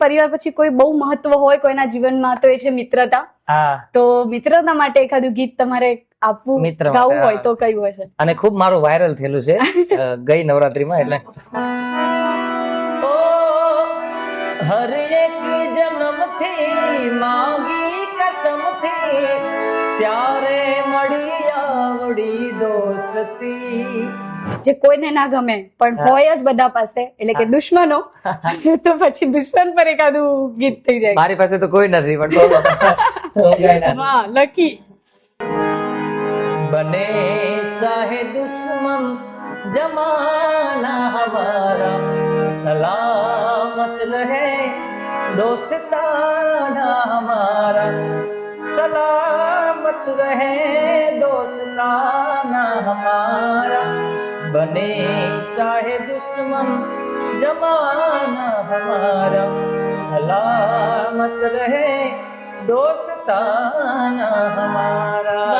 પરિવાર પછી કોઈ બહુ મહત્વ હોય કોઈના જીવનમાં તો એ છે મિત્રતા. હા, તો મિત્રતા માટે એખાદું ગીત તમારે આપવું મિત્ર ગાવું માટે, હોય તો કયું હશે? અને ખૂબ મારું વાયરલ થયેલું છે ગઈ નવરાત્રીમાં. એટલે ઓ હર એક જન્મથી માંગી કસમથી ત્યારે મળી આવડી દોસ્તી. જે કોઈને ના ગમે પણ હોય જ બધા પાસે, એટલે કે દુશ્મનો, તો પછી દુશ્મન પર એકાદું ગીત થઈ જાય. મારી પાસે તો કોઈ નથી, પણ તો હું ગાઈ નાખું. વાહ, લકી. बने चाहे दुश्मन जमाना हमारा, सलामत रहे दोस्ताना हमारा, सलामत रहे दोस्ताना हमारा, बने चाहे दुश्मन जमाना हमारा, सलामत रहे दोस्ताना हमारा.